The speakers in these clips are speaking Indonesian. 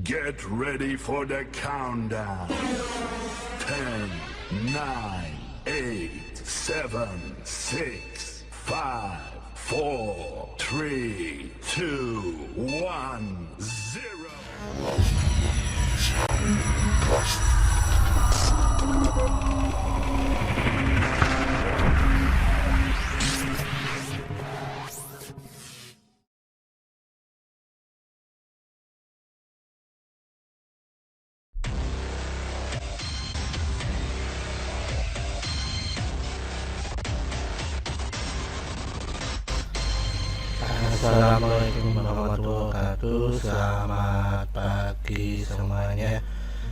Get ready for the countdown. 10, 9, 8, 7, 6, 5, 4, 3, 2, 1, 0. Assalamualaikum warahmatullahi wabarakatuh. Selamat pagi semuanya,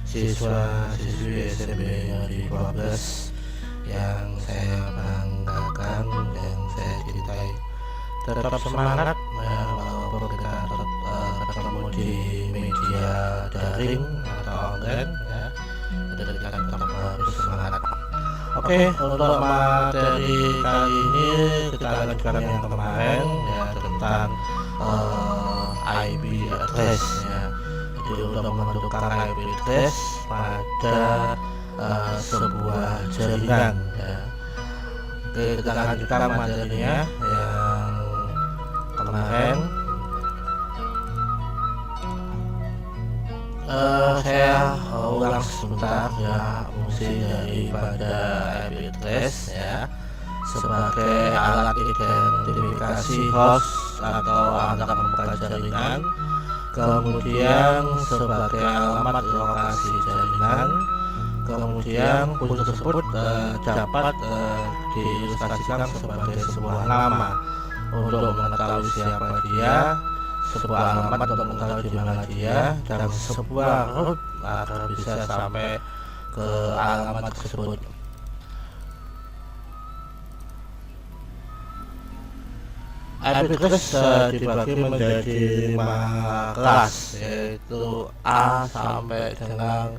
siswa-siswi SMP Negeri 12 yang saya banggakan dan saya cintai. Tetap semangat walaupun kita ketemu di media daring atau online ya. Kita tetap harus semangat. Oke, untuk materi kali ini kita lanjutkan yang kemarin ya, tentang IP address ya. Jadi untuk menentukan IP address pada sebuah jaringan ya. Oke, kita lanjutkan materinya yang kemarin. Saya ulang sebentar ya, fungsi daripada IP address ya, sebagai alat identifikasi host atau alat pembuka jaringan, kemudian sebagai alamat lokasi jaringan, kemudian fungsi tersebut dapat diilustrasikan sebagai sebuah nama untuk mengetahui siapa dia, sebuah alamat untuk mengetahui di mana dia, dan sebuah route agar bisa sampai ke alamat tersebut. IP address dibagi menjadi 5 kelas, yaitu A sampai dengan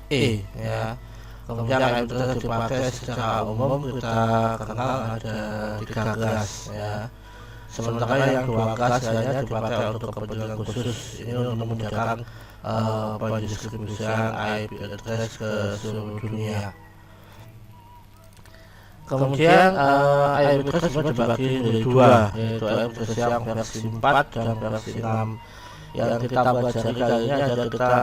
E ya. Kemudian IP address dipakai secara umum kita kenal ada 3 kelas ya. Sementara yang 2 kelas lainnya dipakai untuk kepentingan khusus, ini untuk memudahkan pendistribusian IP address ke seluruh dunia. Kemudian IP address dibagi menjadi 2, yaitu IP address yang versi 4 dan versi 6. Yang kita pelajari kali ini adalah kita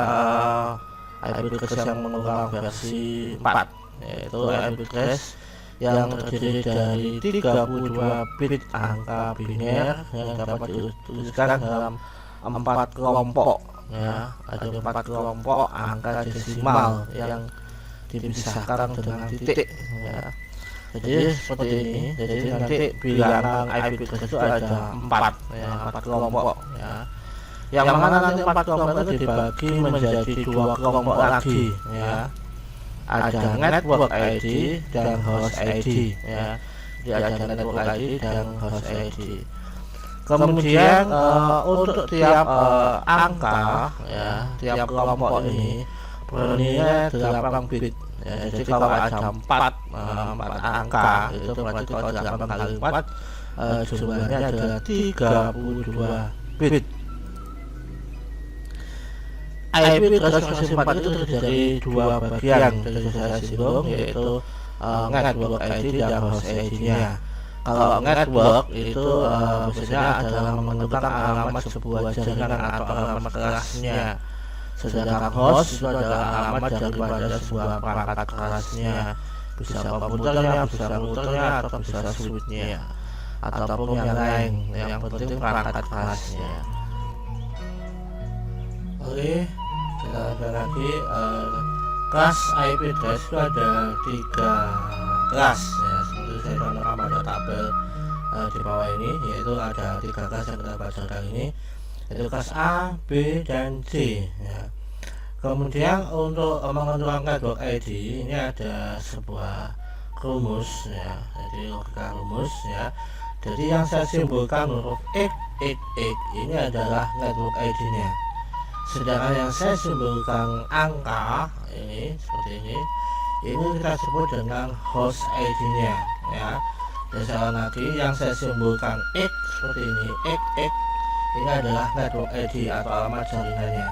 IP address yang mengulang versi 4, yaitu IP address yang terdiri dari 32 bit angka biner yang dapat dituliskan dalam 4 kelompok ya. Ada 4 kelompok angka desimal yang dipisahkan dengan titik ya. Jadi seperti ini. Jadi nanti bilangan IP address itu ada 4 ya, 4 kelompok ya. Yang mana nanti 4 kelompok itu dibagi menjadi 2 kelompok lagi ya. Ada network ID dan host ID ya. Ada network ID dan host ID. Kemudian untuk tiap angka ya, tiap kelompok ini bernilai 8 bit ya. Jadi kalau ada 4 angka itu berarti kalau 8 kali 4 jumlahnya adalah 32 bit. IP address versi 4 itu terdiri dari 2 bagian dari saya singgung, yaitu network ID dan host ID-nya. Kalau network itu biasanya adalah menentukan alamat sebuah jaringan atau alamat kelasnya, sedangkan host itu adalah alamat daripada sebuah perangkat kelasnya, bisa komputernya, bisa routernya, atau bisa switchnya, ataupun yang lain. Yang penting perangkat kelasnya. Oke, kita ada lagi kelas IP address itu ada 3 kelas ya, seperti saya contohkan pada tabel di bawah ini, yaitu ada 3 kelas yang kita baca kali ini, yaitu kelas A, B, dan C ya. Kemudian untuk menentukan network ID ini ada sebuah rumus ya, jadi logika rumus ya. Jadi yang saya simbolkan huruf X ini adalah network ID-nya. Sedangkan yang saya simbolkan angka ini seperti ini kita sebut dengan host ID-nya ya. Dan sekali lagi yang saya simbolkan X seperti ini, X ini adalah network ID atau alamat jaringannya.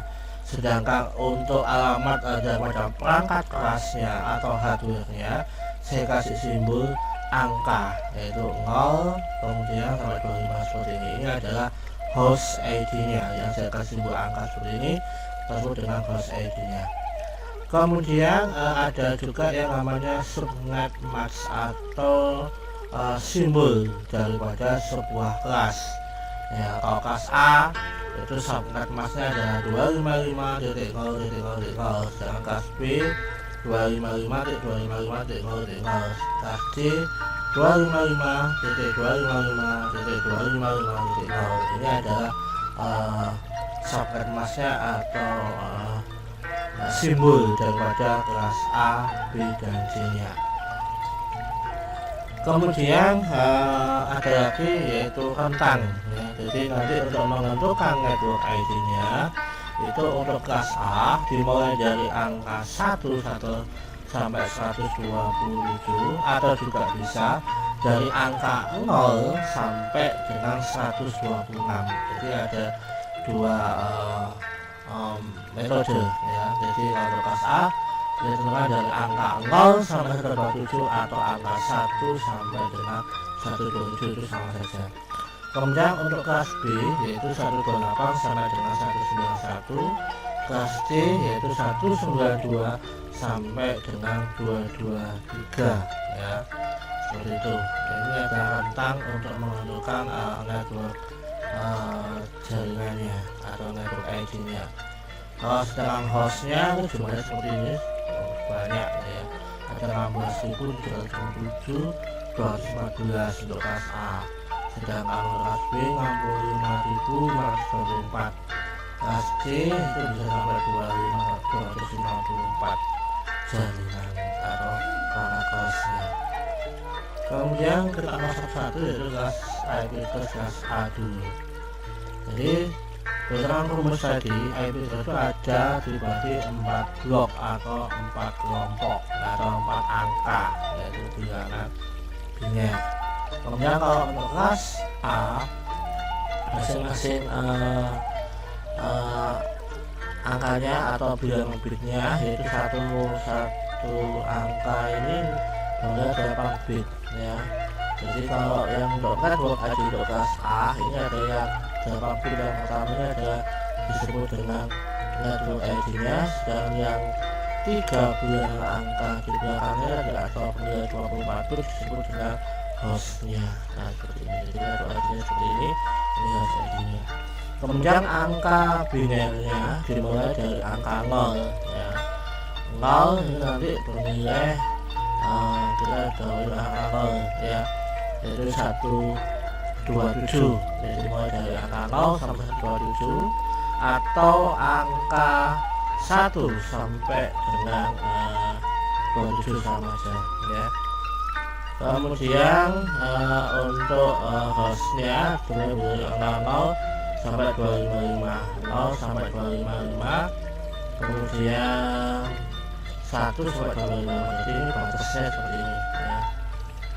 Sedangkan untuk alamat daripada perangkat kerasnya atau hardware-nya, saya kasih simbol angka, yaitu 0 kemudian sampai 25 seperti ini. Ini adalah host ID-nya yang saya kasih simbol angka seperti ini, tersebut dengan host ID-nya. Kemudian ada juga yang namanya subnet mask atau simbol daripada sebuah kelas. Ya, kalau kelas A itu subnet masknya adalah 255.0.0.0, sedangkan kelas B 255.255.0.0, kelas C 255.255.255.255.0. Ini adalah subnet masknya atau simbol daripada kelas A, B, dan C nya. Kemudian ada lagi yaitu rentang ya. Jadi nanti untuk menentukan network ID nya itu untuk kelas A dimulai dari angka 11 sampai 127 atau juga bisa dari angka 0 sampai dengan 126. Jadi ada dua metode ya. Jadi kalau kelas A ditentukan dari angka 0 sampai 127 atau angka 1 sampai dengan 127 itu sama saja. Kemudian untuk kelas B yaitu 128 sampai dengan 191, kelas C yaitu 192 sampai dengan 223 ya. Seperti itu. Ini ada rentang untuk menentukan network jaringannya atau network ID-nya. Kalau sedangkan hostnya itu jumlahnya seperti ini, banyak ya, ada 16.327 214 untuk kelas A, sedangkan untuk kelas B 65.524, kelas C itu bisa sampai 254 jaringan atau perangkat kelasnya. Kemudian kita masuk satu yaitu kelas IP kelas A dulu. Jadi berdasarkan rumus tadi, IP itu ada dibagi 4 blok atau 4 kelompok atau 4 angka, yaitu bilangan biner. Kemudian kalau untuk kelas A, masing-masing angkanya atau bilangan bitnya yaitu satu angka ini ada 8 bit ya. Jadi kalau yang untuk network ID untuk kelas A ini ada yang 8 bit, yang pertamanya adalah disebut dengan network ID-nya, dan yang 3 bilangan angka di belakangnya atau nilai 24 bit disebut dengan hostnya. Nah seperti ini, jadi network ID-nya seperti ini host ID-nya. Kemudian angka binernya dimulai dari angka 0 ya. 0 ini nanti bernilai kita tahu angka 0 ya, yaitu 127. Jadi dimulai dari angka 0 sampai 127 atau angka 1 sampai dengan 27 sama saja ya. Kemudian untuk hostnya dimulai dari angka 0 sampai 255, 0 sampai 255, kemudian 1 sampai 255. Jadi ini batasnya seperti ini ya.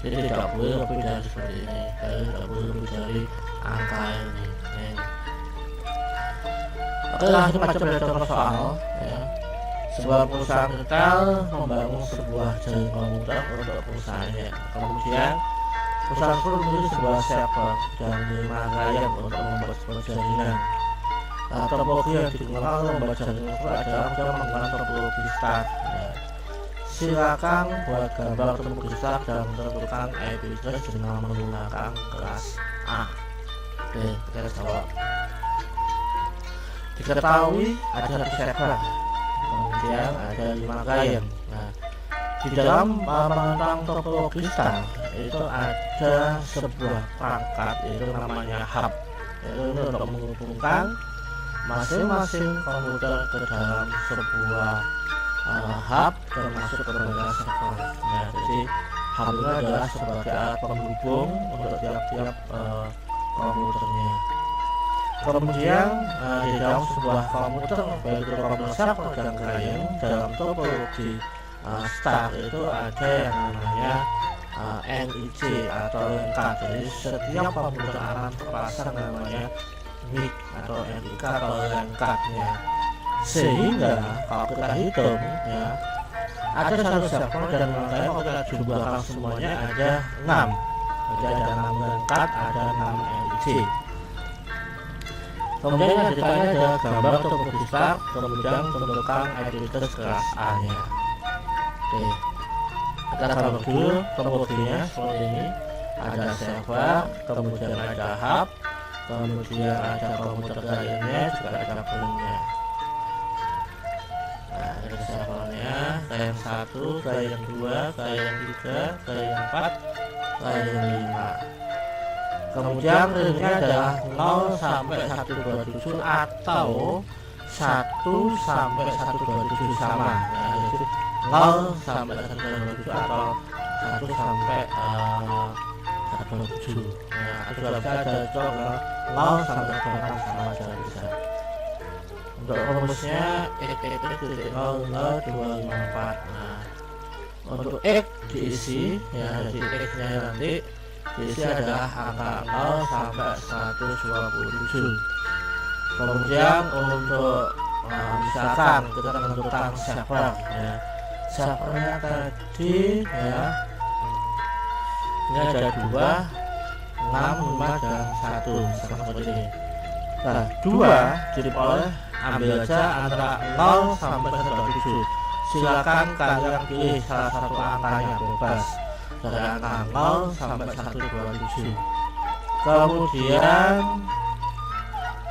Jadi tidak boleh lebih dari seperti ini, tidak boleh lebih dari angka ini ya. Oke, langsung aja pada contoh soal ya. Sebuah perusahaan retail membangun sebuah jaring komputer untuk perusahaannya. Kemudian perusahaan tersebut memiliki sebuah server dan 5 klien untuk membuat sebuah jaringan. Nah, topologi yang digunakan untuk membuat jaringan itu adalah menggunakan topologi start ya. Silakan buat gambar topologi start dan menentukan IP address dengan menggunakan kelas A. Oke, kita jawab. Diketahui ada satu server, kemudian ada 5 klien. Nah, di dalam menentang topologi start itu ada sebuah perangkat yaitu namanya hub, yaitu untuk menghubungkan masing-masing komputer ke dalam sebuah hub termasuk berbagai server. Nah, jadi hub itu adalah sebagai alat penghubung untuk tiap-tiap komputernya. Kemudian di dalam sebuah komputer, baik itu komputer server dan klien, dalam topologi start itu ada yang namanya NIC atau lengkap. Jadi setiap komputer akan terpasang namanya NIC atau NIC atau lengkapnya. Sehingga kalau kita hitung ya, ada satu server dan makanya kalau kita jumlahkan semuanya ada 6. Jadi ada 6 lengkap, ada 6 LC. Kemudian depannya ada gambar topografi start, kemudian bentukan identitas kelas A nya. Oke, kita gambar dulu topografinya seperti ini. Ada server, kemudian ada hub, kemudian ada komputer lainnya, juga ada kabelnya. Nah, ini servernya, kayak yang 1, kayak yang 2, kayak yang 3, kayak yang 4, kayak yang 5. Kemudian ringnya adalah 0 sampai 127 atau 1 sampai 127 sama. Nah, jadi 0 sampai 127 atau 1 sampai 127. Nah, juga bisa ada juga 0 sampai 8 sama saja bisa. Untuk rumusnya x=00254. Nah, untuk x diisi ya, jadi x nya nanti diisi adalah angka 0 sampai 127. Kemudian untuk misalkan kita menentukan server ya, servernya tadi ya, ini ada 2, 6, 5 dan 1 seperti ini. Nah, 2 diperoleh ambil aja antara 0 sampai 127. Silakan kalian pilih salah satu angkanya bebas dari angka 0 sampai 127. Kemudian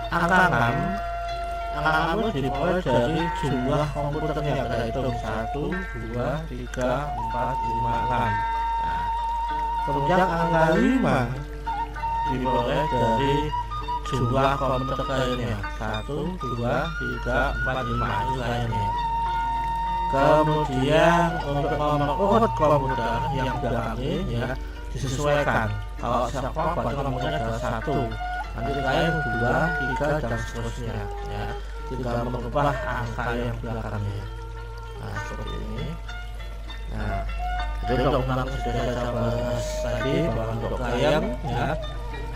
angka 6 itu diperoleh dari jumlah komputernya, kita hitung 1, 2, 3, 4, 5, 6. Nah, kemudian angka 5 diperoleh dari jumlah komputer lainnya, 1, 2, 3, 4, 5 ini lainnya. Kemudian untuk nomor urut komputer yang belakangnya ya disesuaikan. Kalau server berarti nomornya adalah 1, nanti lain 2, 3 dan seterusnya ya, tinggal mengubah angka yang belakangnya. Nah, seperti ini. Nah, jadi untuk menang sudah saya bahas tadi bahwa untuk klien ya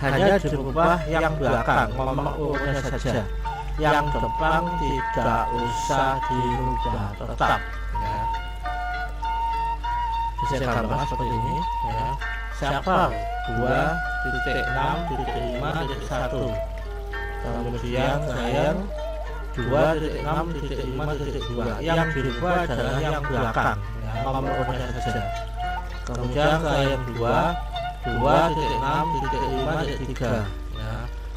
hanya dirubah yang belakang nomor urutnya saja, yang depan tidak usah dirubah tetap ya. Bisa gambar seperti ini ya, server 2.6.5.1, kemudian klien 2.6.5.2, yang dirubah adalah yang belakang ya, nomor urutnya saja. Kemudian klien 2.6.5.3 ya,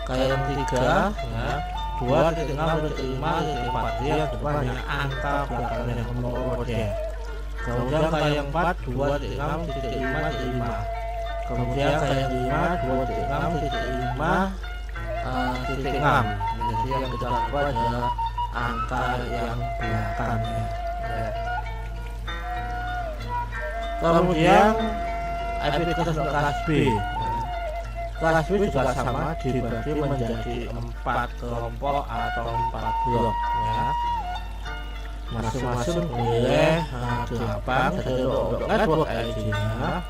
klien 3 ya 2.6.5.4, dia depannya angka belakangnya nomor urutnya. Kemudian klien 4 2.6.5.5, kemudian klien 5 2.6.5.6. Jadi yang kita buat adalah angka yang belakangnya ya. Kemudian IP address untuk kelas B. Kelas B juga sama, dibagi menjadi 4 kelompok atau 4 blok ya. Masing-masing boleh 8. Jadi untuk network ID-nya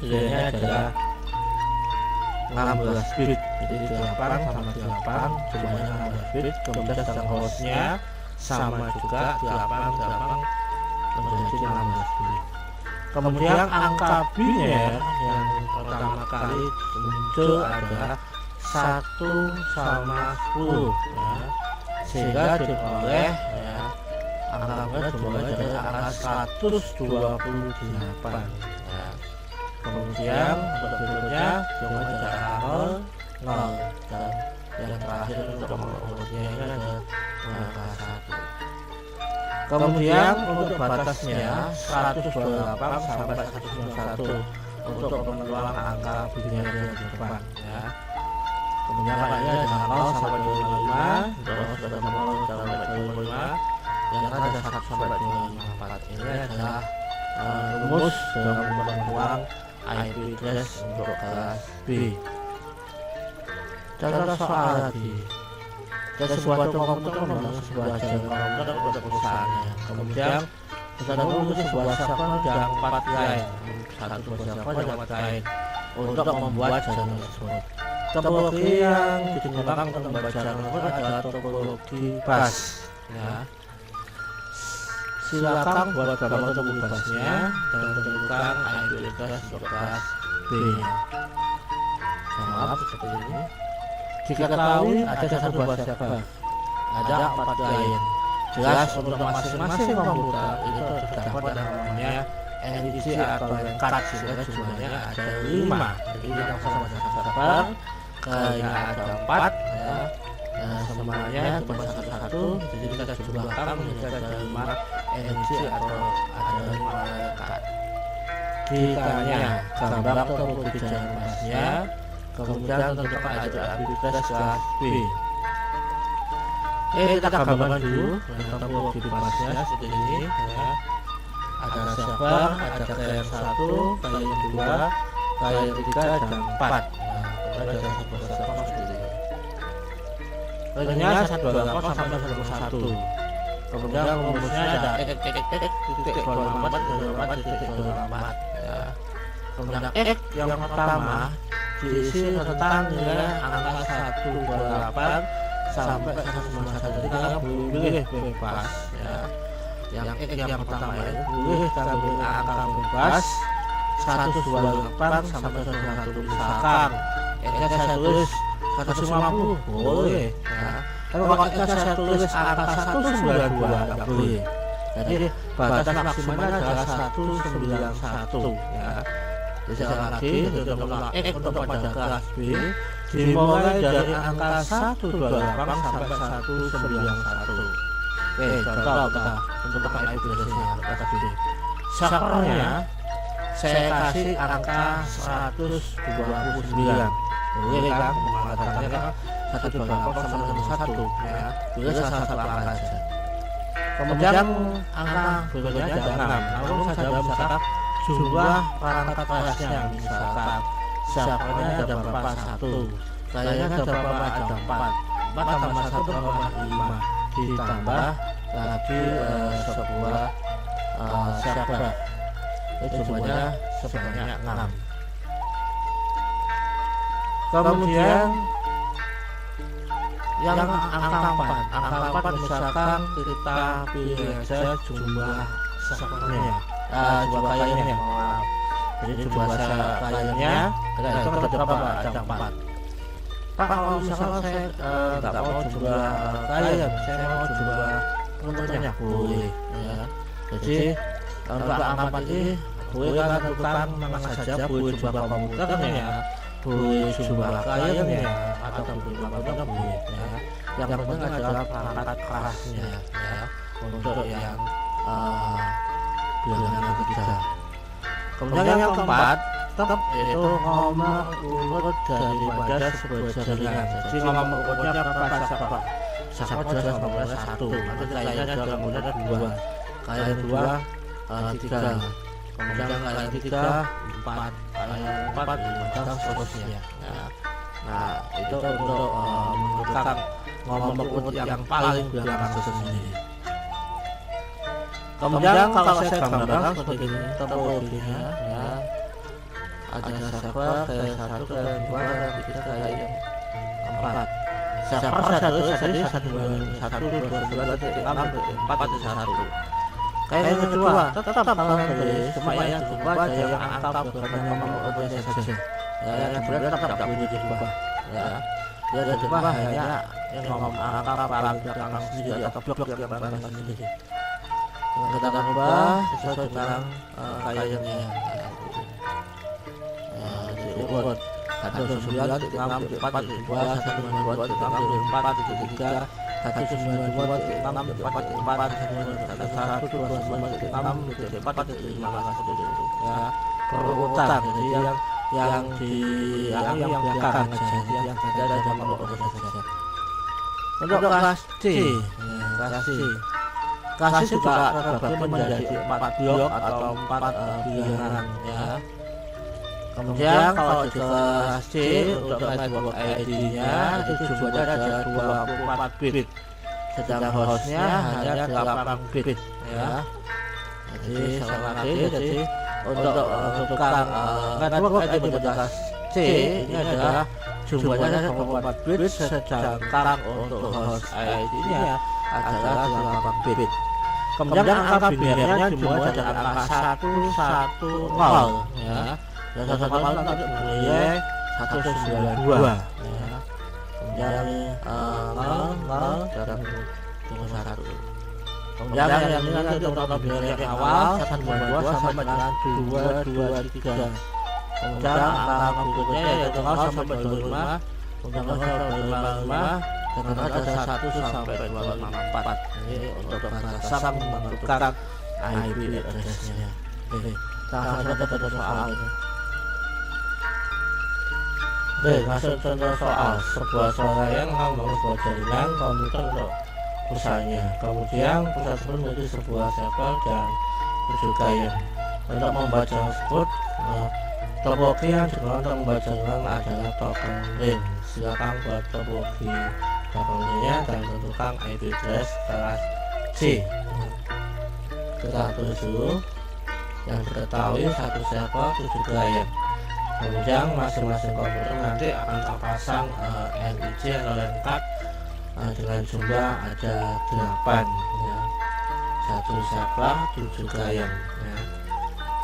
nilainya adalah 16 bit. Jadi 8 sama 8 jumlahnya 16 bit. Kemudian sedang hostnya sama juga 88 menjadi 16 bit. Kemudian angka biner yang pertama kali muncul adalah 1 sama 10 ya, sehingga diperoleh ya angka jumlahnya dari angka 128 ya. Kemudian untuk berikutnya jumlahnya dari angka 0 dan yang terakhir untuk nomor urutnya ini adalah angka 1. Kemudian untuk batasnya 128 sampai 191 untuk pemenuhan angka binarnya di depan ya. Kemudian angkanya ada 0 sampai 25, terus ada 0 sampai 25, yang ada 1 sampai 254. Ini adalah rumus dalam pemenuhan IP address untuk kelas B. Contoh soal lagi. Jadi suatu komputer membangun sebuah jaringan komputer untuk perusahaannya. Kemudian kita menunggu sebuah server dan 4 lain, satu sebuah server dan 4 lain untuk membuat jaringan tersebut. Topologi yang digunakan untuk membuat jaringan tersebut adalah topologi bus ya. Silakan buat gambar untuk bebasnya dan tentukan IP address kelas B nya. Sama seperti ini. Jika ketahui ada satu buah server, ada 4 klien. Jelas untuk masing-masing komputer itu terdapat yang namanya NIC atau yang card, sehingga jumlahnya ada 5. Jadi yang sama server kayaknya ada 4 ya. Semuanya cuma satu-satu, jadi kita jumlahkan menjadi ada 5 NIC atau ada 5 card. Kitanya gambar atau jalan masnya, kemudian tentukan IP address kelas B. Kita gambarkan dulu untuk di masnya seperti ini ya. Ada server, ada klien 1, klien 2, klien 3 dan 4. Nah, ada sebuah server seperti ini. Kliennya 128 sampai 121. Kemudian rumusnya ada x.24.24.24 ya. Kemudian x yang pertama diisi tentang nilai angka 128 sampai 191. Jadi kalian boleh bebas ya. Yang x yang pertama itu boleh ambil angka bebas 128 sampai 121. Misalkan x-nya saya tulis 150 boleh ya. Tapi kalau saya tulis angka 192 tidak boleh. Jadi batas maksimalnya adalah 191 ya. Jadi sekali lagi untuk x untuk pada kelas B dimulai dari angka 128 sampai 191. Oke, contoh kita untuk IP address-nya kelas B. Servernya saya kasih angka 129. Boleh kan mengatakannya kan 128 sama 1 ya. Boleh salah satu angka saja. Kemudian angka berikutnya ada 6. Namun saja misalkan jumlah perangkat kelasnya, misalkan servernya ada berapa 1, kliennya ada berapa ada 4 tambah 1 tambah 5 ditambah lagi sebuah server. Itu jumlahnya sebanyak 6. Kemudian yang angka 4 misalkan kita pilih saja jumlah servernya, jumlah kliennya, maaf. Jadi jumlah kliennya kita hitung ada berapa? Ada 4. Pak, kalau misalkan saya nggak mau jumlah klien, saya mau jumlah komputernya, boleh ya. Jadi untuk angka 4 ini boleh kan tentukan mana saja, boleh jumlah komputernya, boleh jumlah kliennya, atau jumlah komputer boleh ya. Yang penting adalah perangkat kelasnya ya, untuk yang bilangan ketiga. Kemudian yang keempat tetap itu nomor urut daripada sebuah jaringan. Jadi nomor urutnya berapa server? Server jelas nomornya 1, nanti kliennya ada nomornya 2, klien 2 3, kemudian klien 3 4, klien 4 5 dan seterusnya ya. Nah itu untuk menentukan nomor urut yang paling bilangan sendiri. Kemudian kalau saya gambarkan seperti ini topologinya ya, ada server klien 1, klien 2, klien 3, klien 4. Server 1 tadi 192.1.6.4.1. Klien kedua tetap kalian tulis, cuma yang diubah ada yang angka beberapa nomor urutnya saja. Ya, yang sebenarnya tetap tidak boleh diubah ya. Dia diubah hanya yang nomor angka paling belakang sendiri atau blok yang belakang sendiri. Yang kita ubah sesuai dengan kliennya. Diurut 196.4.2, 192.4.3, 192.4.4, ya, perurutan. Jadi yang belakang saja, yang ada nomor urut saja. Untuk kelas C, kelas C juga terbagi menjadi 4 blok atau 4 bilangan ya. Kemudian kalau di kelas C untuk network ID-nya itu jumlahnya ada 24 bit, sedangkan hostnya hanya 8 bit ya. Jadi sekali lagi, jadi untuk menentukan network ID pada kelas C ini adalah jumlahnya 24 bit, sedangkan untuk host ID-nya adalah 8 bit. Kemudian angka binarnya dimulai dari angka 110 ya. Dan 110 nanti bunyinya 192 ya. Kemudian 0 dan 21. Kemudian yang ini nanti untuk binar yang awal 122 sampai dengan 223. Kemudian angka berikutnya yaitu 0 sampai 25. Kemudian 0 sampai 25 dengan ada 1 sampai 254. Ini untuk batasan menentukan IP address-nya. Oke, langsung saja ke soal ini. Oke, masuk contoh soal. Sebuah yang membangun sebuah jaringan komputer untuk perusahaannya. Kemudian perusahaan tersebut memiliki sebuah server dan 7 klien. Untuk membaca tersebut, topologi yang digunakan untuk membaca jaringan adalah token ring. Silakan buat topologi token ringnya dan tentukan IP address kelas C. Kita tulis dulu. Yang diketahui satu server 7 klien. Kemudian masing-masing komputer nanti akan terpasang NIC atau LAN card dengan jumlah ada 8 ya. Satu server 7 klien ya.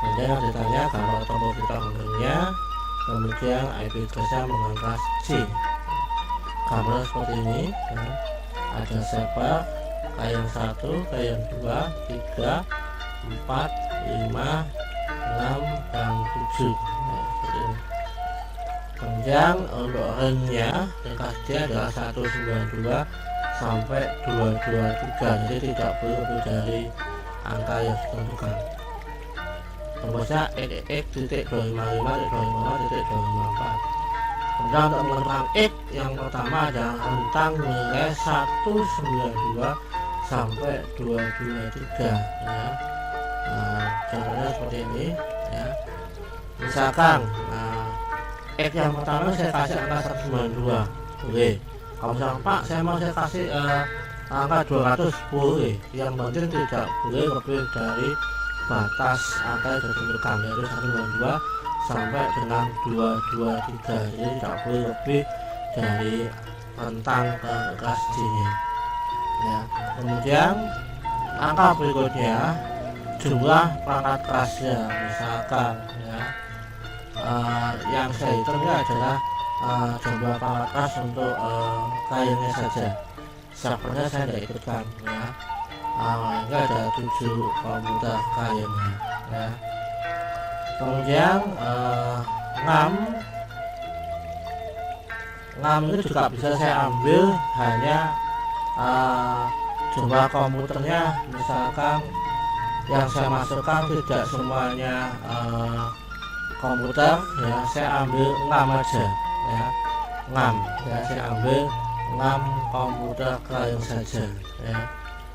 Kemudian yang ditanya gambar topologi tokennya, kemudian IP address-nya dengan kelas C. Gambar seperti ini ya. Ada server klien 1, klien 2, 3, 4, 5, 6 dan 7 ya, seperti ini. Kemudian untuk ringnya ringkas dia adalah 192 sampai 223, jadi tidak boleh lebih dari angka yang ditentukan. Tembusnya x.255.255.254. Kemudian untuk menentukan x yang pertama adalah rentang nilai 192 sampai 223 ya. Contohnya seperti ini ya. Misalkan X yang pertama saya kasih angka 192 boleh. Kalau misalkan Pak saya mau saya kasih angka 200 boleh. Yang penting tidak boleh lebih dari batas angka yang ditentukan, yaitu 192 sampai dengan 223. Jadi tidak boleh lebih dari rentang ke kelas D nya ya. Kemudian angka berikutnya jumlah perangkat kerasnya. Misalkan ya, yang saya hitung adalah jumlah perangkat keras untuk kliennya saja, servernya saya tidak ikutkan ya. Ini ada 7 komputer kliennya ya. Kemudian 6 itu juga bisa saya ambil hanya jumlah komputernya. Misalkan yang saya masukkan tidak semuanya komputer ya, saya ambil 6 aja ya. 6 ya, saya ambil 6 komputer klien saja ya.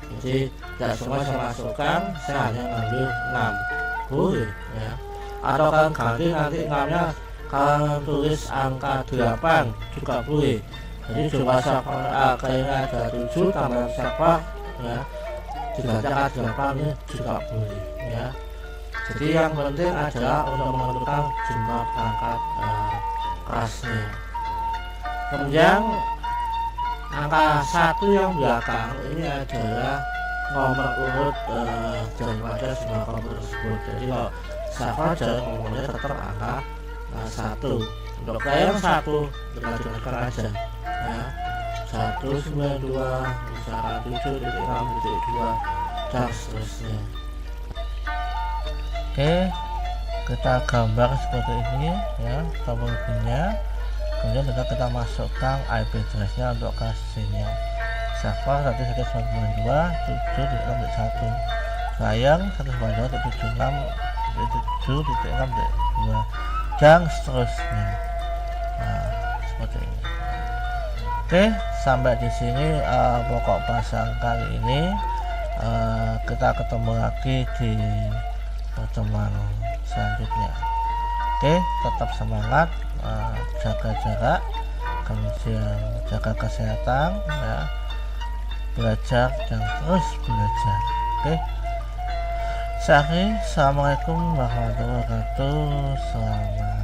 Jadi tidak semua saya masukkan, saya hanya ngambil 6 boleh ya. Atau kalian ganti nanti 6-nya kalian tulis angka 8 juga boleh. Jadi jumlah server kliennya ada 7 tambah server ya, diganti angka 8 ini juga boleh ya. Jadi yang penting adalah untuk menentukan jumlah perangkat kerasnya. Kemudian angka 1 yang belakang ini adalah nomor urut daripada semua komputer tersebut. Jadi kalau server jalan nomornya tetap angka 1. Untuk klien 1 kita gunakan aja ya, 192 misalkan 7.6.2 dan seterusnya. Oke, kita gambar seperti ini ya topologinya. Kemudian kita masukkan IP address-nya untuk kasihnya. Server 192 7.6.1, klien 192.76.7.6.2 dan seterusnya. Nah, seperti ini. Oke, sampai di sini pokok bahasan kali ini. Kita ketemu lagi di pertemuan selanjutnya. Oke, tetap semangat, jaga jarak, kemudian jaga kesehatan ya, belajar dan terus belajar. Oke, saya akhiri. Assalamualaikum warahmatullahi wabarakatuh. Selamat